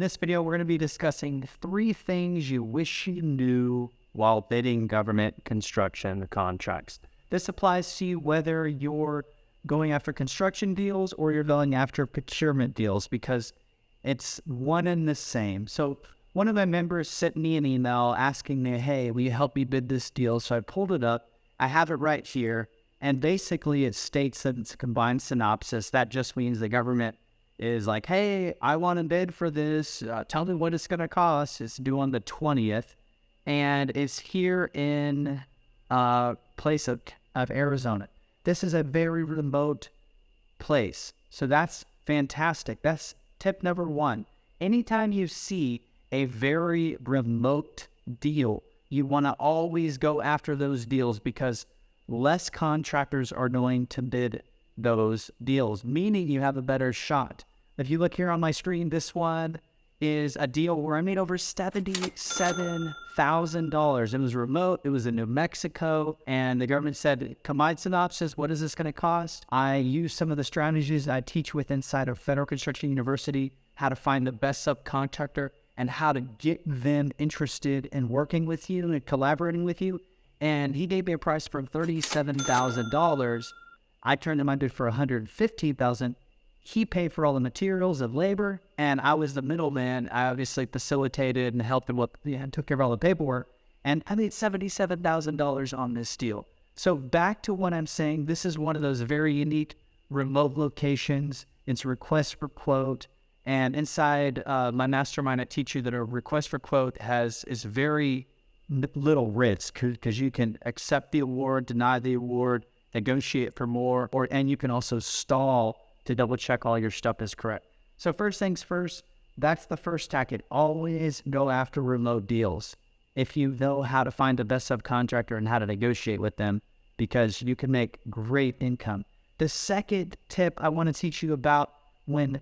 this video, we're going to be discussing 3 things you wish you knew while bidding government construction contracts. This applies to you whether you're going after construction deals or you're going after procurement deals, because it's one and the same. So one of my members sent me an email asking me, hey, will you help me bid this deal? So I pulled it up. I have it right here. And basically it states that it's a combined synopsis. That just means the government is like, hey, I want to bid for this. Tell me what it's going to cost. It's due on the 20th. And it's here in place of Arizona. This is a very remote place. So that's fantastic. That's tip number 1. Anytime you see a very remote deal, you want to always go after those deals because less contractors are going to bid those deals, meaning you have a better shot. If you look here on my screen, this one is a deal where I made over $77,000. It was remote. It was in New Mexico. And the government said, combined synopsis, what is this going to cost? I used some of the strategies I teach with inside of Federal Construction University, how to find the best subcontractor and how to get them interested in working with you and collaborating with you. And he gave me a price for $37,000. I turned him my bid for $115,000. He paid for all the materials and labor, and I was the middleman. I obviously facilitated and helped him with, took care of all the paperwork, and I made $77,000 on this deal. So back to what I'm saying, this is one of those very unique remote locations. It's a request for quote, and inside my mastermind, I teach you that a request for quote is very little risk because you can accept the award, deny the award, negotiate for more, and you can also stall to double check all your stuff is correct. So first things first, that's the first tactic. Always go after remote deals if you know how to find the best subcontractor and how to negotiate with them, because you can make great income. The second tip I want to teach you about when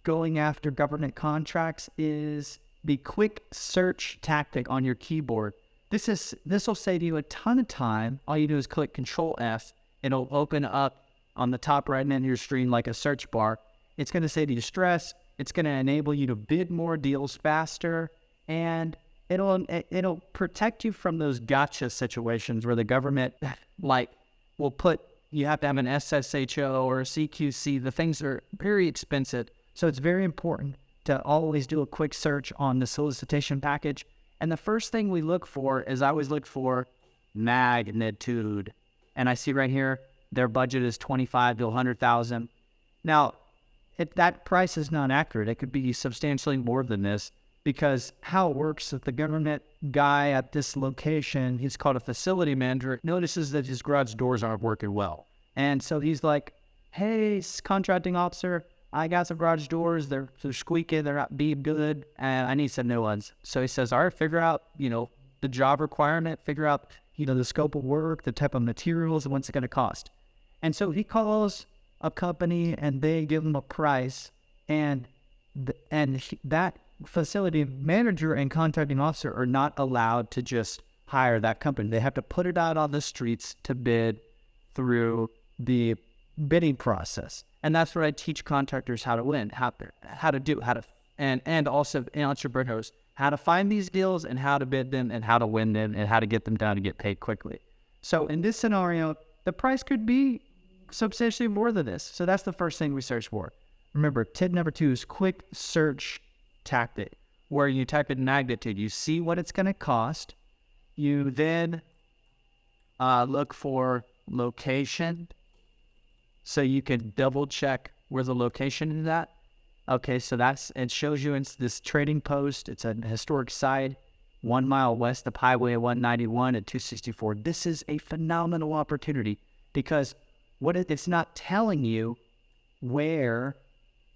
going after government contracts is the quick search tactic on your keyboard. This will save you a ton of time. All you do is click Control F. It'll open up on the top right hand of your screen like a search bar. It's going to save you stress. It's going to enable you to bid more deals faster, and it'll protect you from those gotcha situations where the government will put you have to have an SSHO or a CQC. The things are very expensive, so it's very important to always do a quick search on the solicitation package. And the first thing we look for is I always look for magnitude, and I see right here their budget is $25,000 to $100,000. Now, if that price is not accurate, it could be substantially more than this, because how it works is the government guy at this location, he's called a facility manager, notices that his garage doors aren't working well. And so he's like, hey, contracting officer, I got some garage doors. They're squeaky. They're not being good. And I need some new ones. So he says, all right, figure out, the job requirement, figure out, the scope of work, the type of materials, and what's it going to cost. And so he calls a company and they give him a price, and that facility manager and contracting officer are not allowed to just hire that company. They have to put it out on the streets to bid through the bidding process. And that's what I teach contractors how to win, and also entrepreneurs, how to find these deals and how to bid them and how to win them and how to get them done and get paid quickly. So in this scenario, the price could be substantially more than this. So that's the first thing we search for. Remember, tip number 2 is quick search tactic, where you type in magnitude. You see what it's going to cost. You then look for location, so you can double check where the location is at. Okay, so it shows you it's this trading post. It's a historic site, 1 mile west of Highway 191 at 264. This is a phenomenal opportunity because it's not telling you where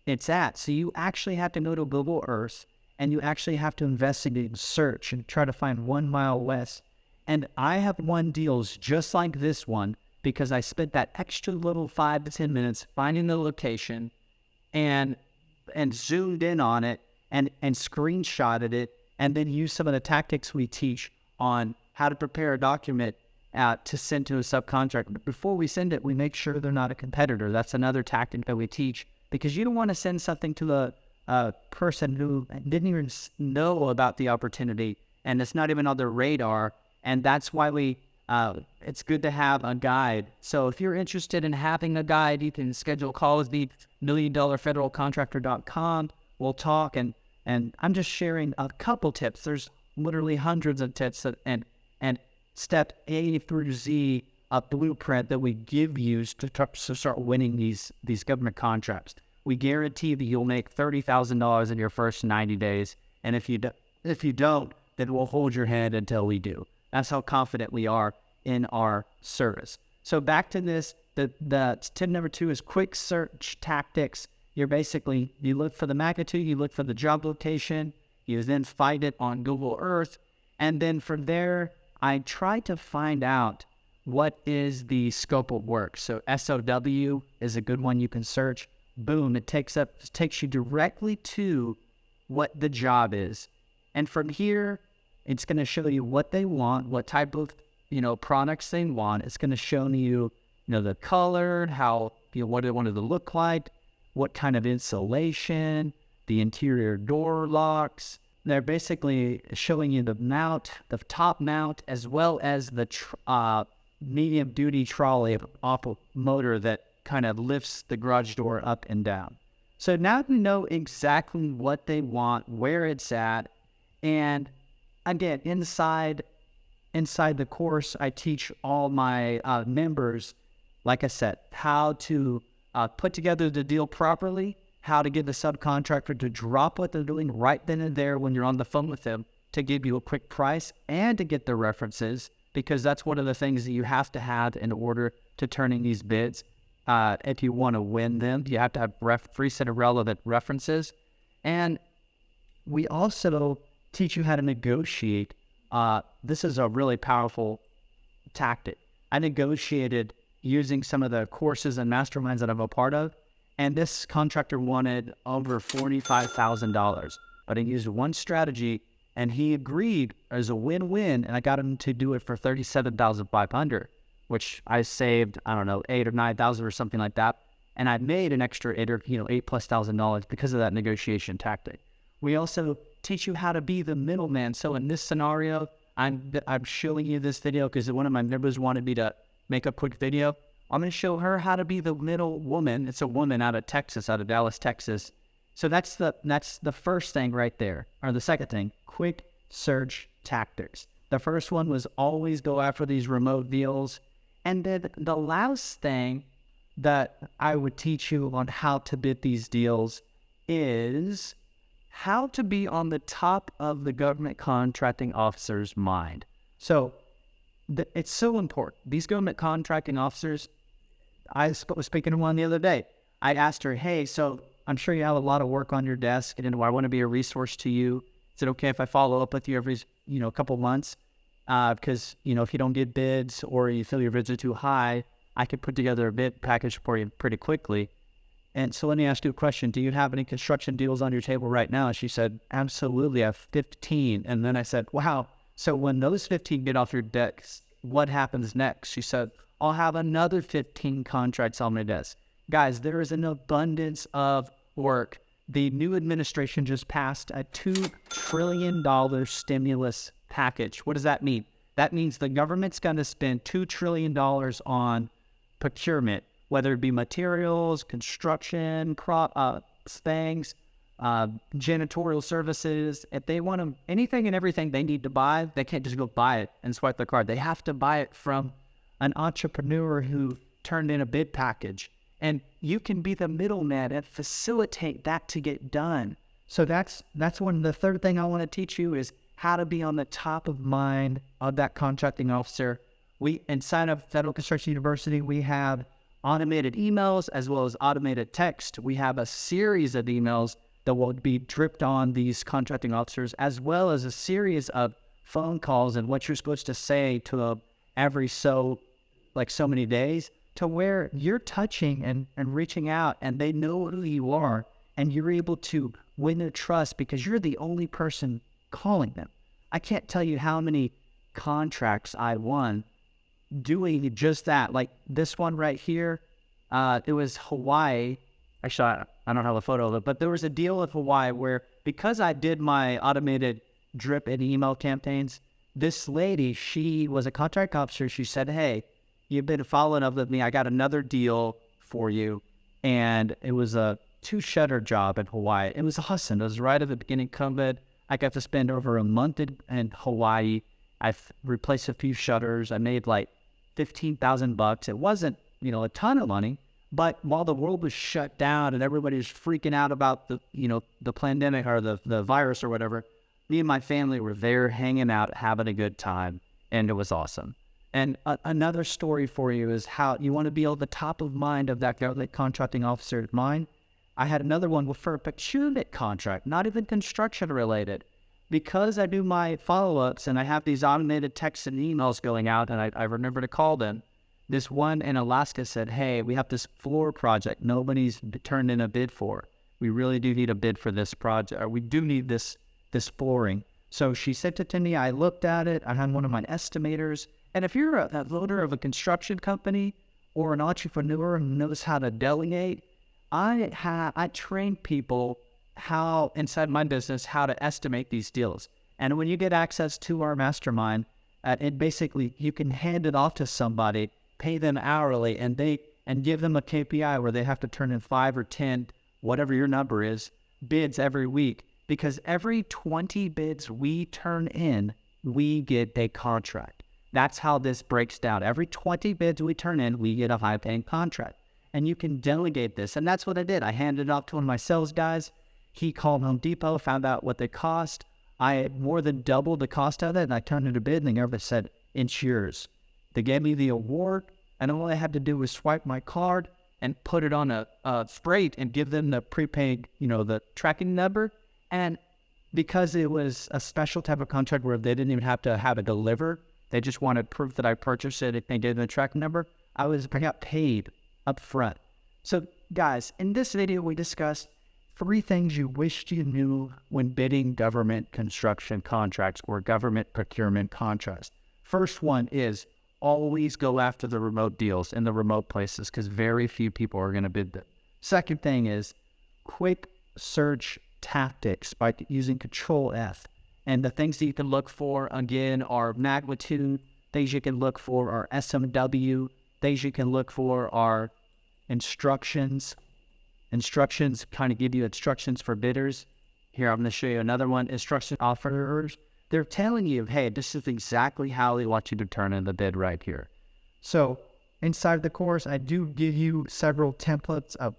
it's at. So you actually have to go to Google Earth and you actually have to investigate and search and try to find 1 mile west. And I have won deals just like this one because I spent that extra little 5 to 10 minutes finding the location and zoomed in on it and screenshotted it, and then used some of the tactics we teach on how to prepare a document to send to a subcontractor. But before we send it, we make sure they're not a competitor. That's another tactic that we teach, because you don't want to send something to a person who didn't even know about the opportunity, and it's not even on their radar. And that's why it's good to have a guide. So if you're interested in having a guide, you can schedule a call with me, milliondollarfederalcontractor.com. We'll talk, and I'm just sharing a couple tips. There's literally hundreds of tips and step A through Z, a blueprint that we give you to start winning these government contracts. We guarantee that you'll make $30,000 in your first 90 days. And if you don't, then we'll hold your hand until we do. That's how confident we are in our service. So back to this, the tip number 2 is quick search tactics. You look for the magnitude, you look for the job location, you then find it on Google Earth. And then from there, I try to find out what is the scope of work. So SOW is a good one you can search. Boom, it takes you directly to what the job is. And from here, it's going to show you what they want, what type of, products they want. It's going to show you, the color, how, what they want it to look like, what kind of insulation, the interior door locks. They're basically showing you the mount, the top mount, as well as the medium-duty trolley off a motor that kind of lifts the garage door up and down. So now you know exactly what they want, where it's at, and again, inside the course, I teach all my members, like I said, how to put together the deal properly, how to get the subcontractor to drop what they're doing right then and there when you're on the phone with them to give you a quick price, and to get the references, because that's one of the things that you have to have in order to turn in these bids. If you want to win them, you have to have free set of relevant references. And we also teach you how to negotiate. This is a really powerful tactic. I negotiated using some of the courses and masterminds that I'm a part of, and this contractor wanted over $45,000. But I used one strategy, and he agreed as a win-win, and I got him to do it for $37,500, which I saved, I don't know, $8,000 or $9,000 or something like that. And I made an extra $8,000+ because of that negotiation tactic. We also teach you how to be the middleman. So in this scenario, I'm showing you this video because one of my members wanted me to make a quick video. I'm going to show her how to be the middle woman. It's a woman out of Texas, out of Dallas, Texas. So that's the first thing right there. Or the second thing, quick search tactics. The first one was always go after these remote deals. And then the last thing that I would teach you on how to bid these deals is how to be on the top of the government contracting officer's mind. So it's so important. These government contracting officers, I was speaking to one the other day. I asked her, hey, so I'm sure you have a lot of work on your desk, and I want to be a resource to you. Is it okay if I follow up with you every couple months? Because, if you don't get bids or you feel your bids are too high, I could put together a bid package for you pretty quickly. And so let me ask you a question. Do you have any construction deals on your table right now? And she said, absolutely, I have 15. And then I said, wow, so when those 15 get off your desk, what happens next? She said, I'll have another 15 contracts on my desk. Guys, there is an abundance of work. The new administration just passed a $2 trillion stimulus package. What does that mean? That means the government's going to spend $2 trillion on procurement, whether it be materials, construction, things, janitorial services. If they want anything and everything they need to buy, they can't just go buy it and swipe their card. They have to buy it from an entrepreneur who turned in a bid package. And you can be the middleman and facilitate that to get done. So that's the third thing I want to teach you is how to be on the top of mind of that contracting officer. Inside of Federal Construction University, we have automated emails as well as automated text. We have a series of emails that will be dripped on these contracting officers, as well as a series of phone calls and what you're supposed to say to them every so many days, to where you're touching and reaching out and they know who you are and you're able to win their trust because you're the only person calling them. I can't tell you how many contracts I won doing just that. Like this one right here, it was Hawaii. Actually, I don't have a photo of it, but there was a deal in Hawaii where, because I did my automated drip and email campaigns, this lady, she was a contract officer. She said, hey, you've been following up with me. I got another deal for you. And it was a 2-shutter job in Hawaii. It was awesome. It was right at the beginning of COVID. I got to spend over a month in Hawaii. I've replaced a few shutters. I made like $15,000. It wasn't, a ton of money, but while the world was shut down and everybody was freaking out about the pandemic or the virus or whatever, me and my family were there hanging out, having a good time, and it was awesome. And another story for you is how you want to be at the top of mind of that government contracting officer's mind. I had another one for a procurement contract, not even construction related. Because I do my follow-ups and I have these automated texts and emails going out, and I remember to call them, this one in Alaska said, hey, we have this floor project nobody's turned in a bid for. We really do need a bid for this project, or we do need this flooring. So she sent it to me. I looked at it. I had one of my estimators. And if you're a owner of a construction company or an entrepreneur who knows how to delegate, I train people how, inside my business, how to estimate these deals. And when you get access to our mastermind, it basically, you can hand it off to somebody, pay them hourly, and give them a KPI where they have to turn in 5 or 10, whatever your number is, bids every week. Because every 20 bids we turn in, we get a contract. That's how this breaks down. Every 20 bids we turn in, we get a high-paying contract. And you can delegate this. And that's what I did. I handed it off to one of my sales guys. He called Home Depot, found out what they cost. I more than doubled the cost of it, and I turned in a bid, and the government said, it's yours. They gave me the award, and all I had to do was swipe my card and put it on a freight and give them the prepaid, the tracking number. And because it was a special type of contract where they didn't even have to have it delivered, they just wanted proof that I purchased it. If they gave them the tracking number, I got paid up front. So guys, in this video, we discussed 3 things you wished you knew when bidding government construction contracts or government procurement contracts. First one is always go after the remote deals in the remote places, because very few people are going to bid them. Second thing is quick search tactics by using Control F. And the things that you can look for, again, are magnitude. Things you can look for are SMW. Things you can look for are instructions. Instructions kind of give you instructions for bidders. Here, I'm going to show you another one. Instruction offerers. They're telling you, hey, this is exactly how they want you to turn in the bid right here. So inside the course, I do give you several templates of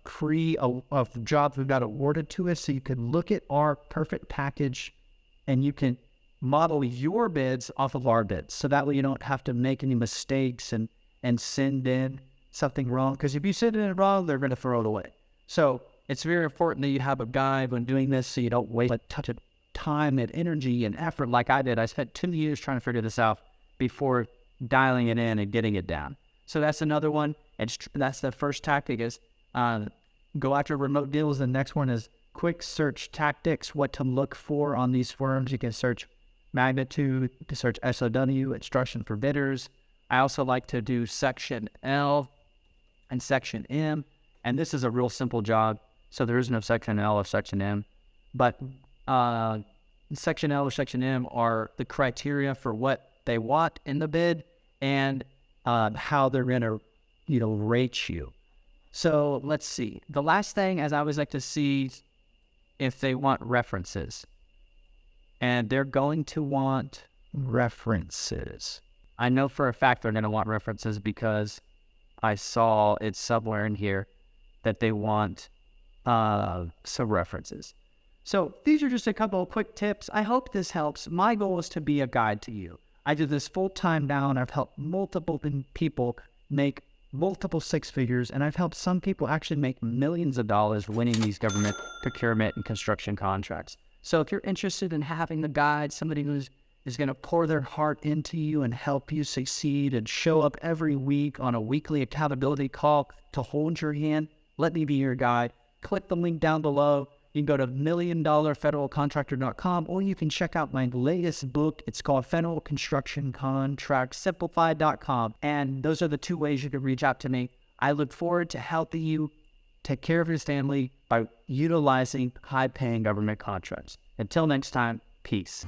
jobs that got awarded to us, so you can look at our perfect package and you can model your bids off of our bids. So that way you don't have to make any mistakes and send in something wrong. Because if you send it wrong, they're going to throw it away. So it's very important that you have a guide when doing this, so you don't waste a touch of time and energy and effort like I did. I spent 2 years trying to figure this out before dialing it in and getting it down. So that's another one. That's the first tactic, is go after remote deals. The next one is quick search tactics, what to look for on these firms. You can search magnitude, you can search SOW, instruction for bidders. I also like to do section L and section M. And this is a real simple job, so there is no section L or section M. But section L or section M are the criteria for what they want in the bid and how they're going to, rate you. So let's see. The last thing, as I always like to see, if they want references. And they're going to want references. I know for a fact they're going to want references because I saw it somewhere in here that they want some references. So these are just a couple of quick tips. I hope this helps. My goal is to be a guide to you. I do this full time now, and I've helped multiple people make multiple 6 figures, and I've helped some people actually make millions of dollars winning these government procurement and construction contracts. So if you're interested in having a guide, somebody who is going to pour their heart into you and help you succeed and show up every week on a weekly accountability call to hold your hand, let me be your guide. Click the link down below. You can go to milliondollarfederalcontractor.com, or you can check out my latest book. It's called Federal Construction Contracts Simplified.com. And those are the 2 ways you can reach out to me. I look forward to helping you take care of his family by utilizing high-paying government contracts. Until next time, peace.